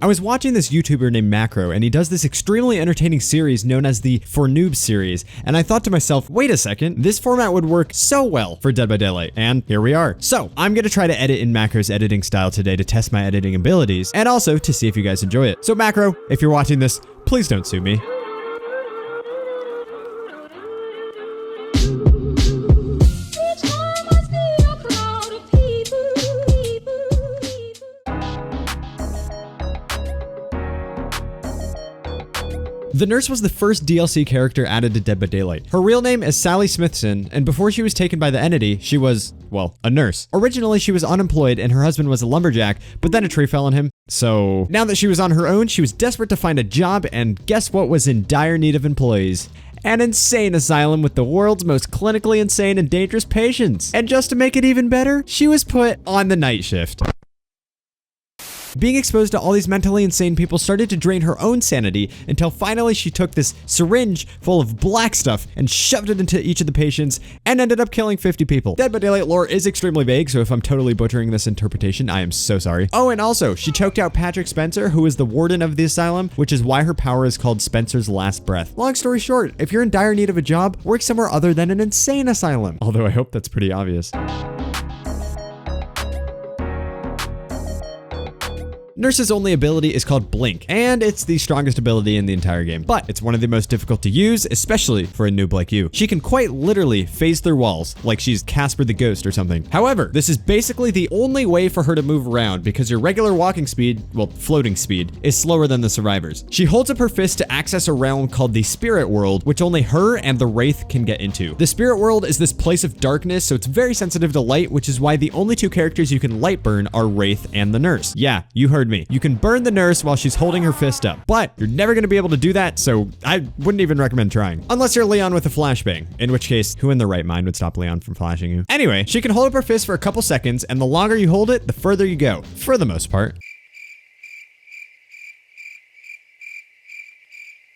I was watching this YouTuber named Macro, and he does this extremely entertaining series known as the For Noobs series, and I thought to myself, wait a second, this format would work so well for Dead by Daylight, and here we are. So, I'm gonna try to edit in Macro's editing style today to test my editing abilities, and also to see if you guys enjoy it. So Macro, if you're watching this, please don't sue me. The nurse was the first DLC character added to Dead by Daylight. Her real name is Sally Smithson, and before she was taken by the entity, she was, well, a nurse. Originally, she was unemployed and her husband was a lumberjack, but then a tree fell on him. So now that she was on her own, she was desperate to find a job, and guess what was in dire need of employees? An insane asylum with the world's most clinically insane and dangerous patients. And just to make it even better, she was put on the night shift. Being exposed to all these mentally insane people started to drain her own sanity until finally she took this syringe full of black stuff and shoved it into each of the patients and ended up killing 50 people. Dead by Daylight lore is extremely vague, so if I'm totally butchering this interpretation, I am so sorry. Oh, and also, she choked out Patrick Spencer, who is the warden of the asylum, which is why her power is called Spencer's Last Breath. Long story short, if you're in dire need of a job, work somewhere other than an insane asylum. Although I hope that's pretty obvious. Nurse's only ability is called Blink, and it's the strongest ability in the entire game, but it's one of the most difficult to use, especially for a noob like you. She can quite literally phase through walls, like she's Casper the Ghost or something. However, this is basically the only way for her to move around because your regular walking speed, well, floating speed, is slower than the survivors. She holds up her fist to access a realm called the Spirit World, which only her and the Wraith can get into. The Spirit World is this place of darkness, so it's very sensitive to light, which is why the only two characters you can light burn are Wraith and the nurse. Yeah, you heard me. You can burn the nurse while she's holding her fist up, but you're never going to be able to do that, so I wouldn't even recommend trying. Unless you're Leon with a flashbang, in which case, who in their right mind would stop Leon from flashing you? Anyway, she can hold up her fist for a couple seconds, and the longer you hold it, the further you go, for the most part.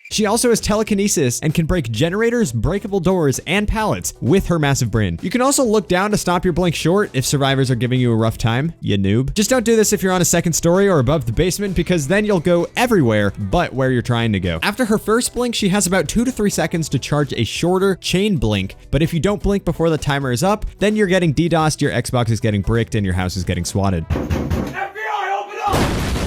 She also has telekinesis and can break generators, breakable doors, and pallets with her massive brain. You can also look down to stop your blink short if survivors are giving you a rough time, you noob. Just don't do this if you're on a second story or above the basement because then you'll go everywhere but where you're trying to go. After her first blink, she has about 2 to 3 seconds to charge a shorter chain blink, but if you don't blink before the timer is up, then you're getting DDoSed, your Xbox is getting bricked, and your house is getting swatted.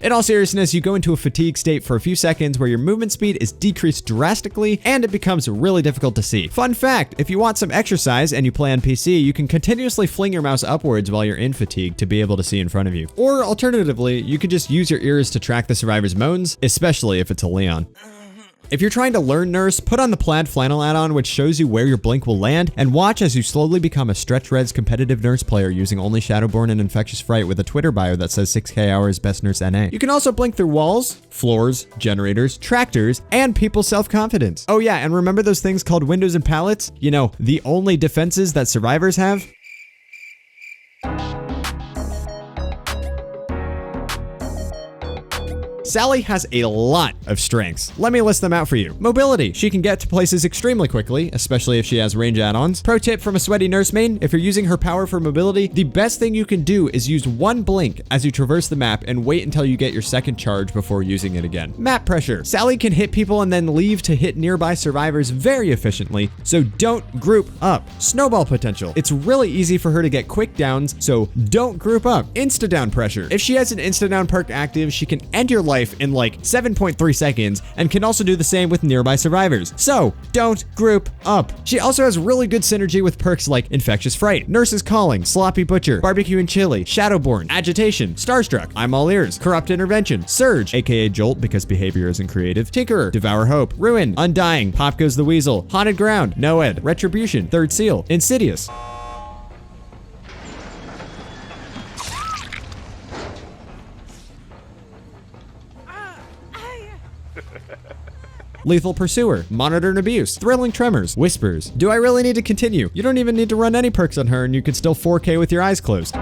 In all seriousness, you go into a fatigue state for a few seconds where your movement speed is decreased drastically and it becomes really difficult to see. Fun fact, if you want some exercise and you play on PC, you can continuously fling your mouse upwards while you're in fatigue to be able to see in front of you. Or alternatively, you could just use your ears to track the survivor's moans, especially if it's a Leon. If you're trying to learn Nurse, put on the plaid flannel add-on which shows you where your blink will land and watch as you slowly become a Stretch Red's competitive Nurse player using only Shadowborn and Infectious Fright with a Twitter bio that says 6K hours best Nurse NA. You can also blink through walls, floors, generators, tractors, and people's self-confidence. Oh yeah, and remember those things called windows and pallets? You know, the only defenses that survivors have? Sally has a lot of strengths. Let me list them out for you. Mobility. She can get to places extremely quickly, especially if she has range add-ons. Pro tip from a sweaty nurse main, if you're using her power for mobility, the best thing you can do is use one blink as you traverse the map and wait until you get your second charge before using it again. Map pressure. Sally can hit people and then leave to hit nearby survivors very efficiently, so don't group up. Snowball potential. It's really easy for her to get quick downs, so don't group up. Insta-down pressure. If she has an insta-down perk active, she can end your life in like 7.3 seconds and can also do the same with nearby survivors. So don't group up. She also has really good synergy with perks like Infectious Fright, Nurse's Calling, Sloppy Butcher, Barbecue and Chili, Shadowborn, Agitation, Starstruck, I'm All Ears, Corrupt Intervention, Surge, aka Jolt because behavior isn't creative, Tinkerer, Devour Hope, Ruin, Undying, Pop Goes the Weasel, Haunted Ground, Noed, Retribution, Third Seal, Insidious. Lethal Pursuer, Monitor and Abuse, Thrilling Tremors, Whispers. Do I really need to continue? You don't even need to run any perks on her and you can still 4K with your eyes closed.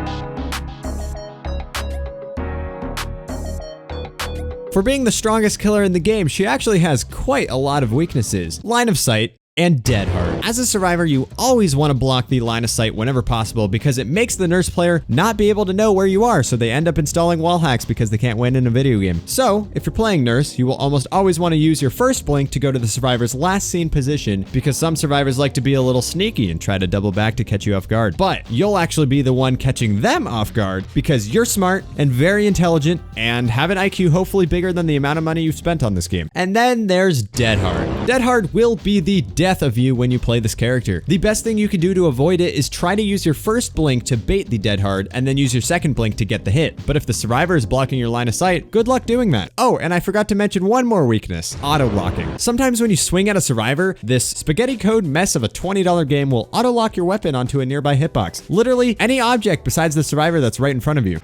For being the strongest killer in the game, she actually has quite a lot of weaknesses. Line of sight and Dead Hard. As a survivor, you always want to block the line of sight whenever possible because it makes the nurse player not be able to know where you are, so they end up installing wall hacks because they can't win in a video game. So, if you're playing nurse, you will almost always want to use your first blink to go to the survivor's last seen position because some survivors like to be a little sneaky and try to double back to catch you off guard. But you'll actually be the one catching them off guard because you're smart and very intelligent and have an IQ hopefully bigger than the amount of money you've spent on this game. And then there's Dead Hard. Dead Hard will be the death of you when you play this character. The best thing you can do to avoid it is try to use your first blink to bait the Dead Hard and then use your second blink to get the hit. But if the survivor is blocking your line of sight, good luck doing that. Oh, and I forgot to mention one more weakness, auto-locking. Sometimes when you swing at a survivor, this spaghetti code mess of a $20 game will auto-lock your weapon onto a nearby hitbox. Literally any object besides the survivor that's right in front of you.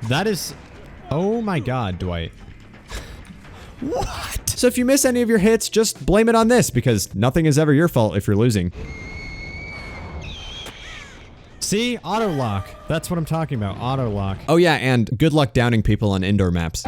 That is... Oh my god, Dwight. What? So if you miss any of your hits, just blame it on this because nothing is ever your fault if you're losing. See? Auto lock. That's what I'm talking about. Auto lock. Oh yeah, and good luck downing people on indoor maps.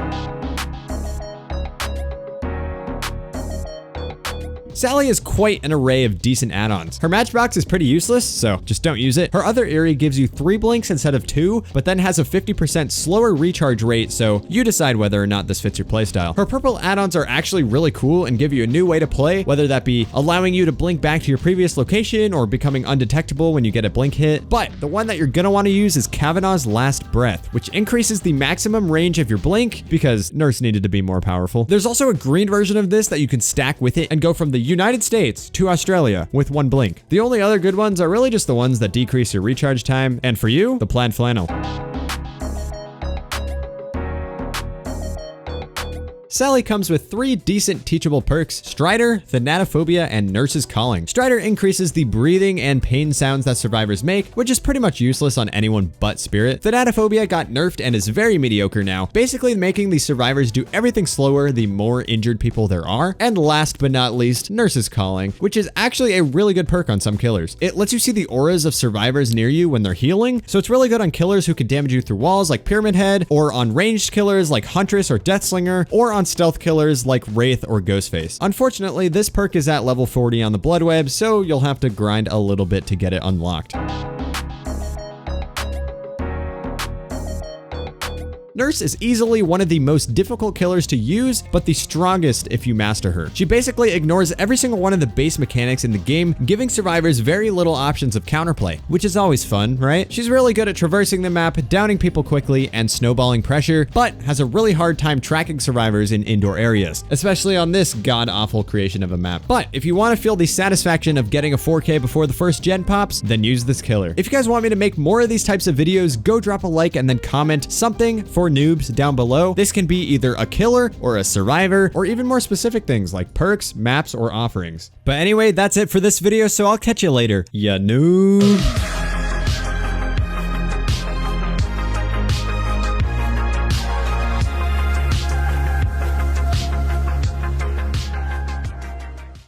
Sally has quite an array of decent add-ons. Her matchbox is pretty useless, so just don't use it. Her other Eerie gives you 3 blinks instead of 2, but then has a 50% slower recharge rate, so you decide whether or not this fits your playstyle. Her purple add-ons are actually really cool and give you a new way to play, whether that be allowing you to blink back to your previous location or becoming undetectable when you get a blink hit. But the one that you're gonna want to use is Kavanaugh's Last Breath, which increases the maximum range of your blink because Nurse needed to be more powerful. There's also a green version of this that you can stack with it and go from the United States to Australia with 1 blink. The only other good ones are really just the ones that decrease your recharge time, and for you, the plaid flannel. Sally comes with 3 decent teachable perks: Strider, Thanatophobia, and Nurse's Calling. Strider increases the breathing and pain sounds that survivors make, which is pretty much useless on anyone but Spirit. Thanatophobia got nerfed and is very mediocre now, basically making the survivors do everything slower the more injured people there are. And last but not least, Nurse's Calling, which is actually a really good perk on some killers. It lets you see the auras of survivors near you when they're healing, so it's really good on killers who could damage you through walls like Pyramid Head, or on ranged killers like Huntress or Deathslinger, or on stealth killers like Wraith or Ghostface. Unfortunately, this perk is at level 40 on the Blood Web, so you'll have to grind a little bit to get it unlocked. Nurse is easily one of the most difficult killers to use, but the strongest if you master her. She basically ignores every single one of the base mechanics in the game, giving survivors very little options of counterplay, which is always fun, right? She's really good at traversing the map, downing people quickly, and snowballing pressure, but has a really hard time tracking survivors in indoor areas, especially on this god-awful creation of a map. But if you want to feel the satisfaction of getting a 4K before the first gen pops, then use this killer. If you guys want me to make more of these types of videos, go drop a like and then comment something for noobs down below. This can be either a killer or a survivor, or even more specific things like perks, maps, or offerings. But anyway, that's it for this video, so I'll catch you later, ya noob.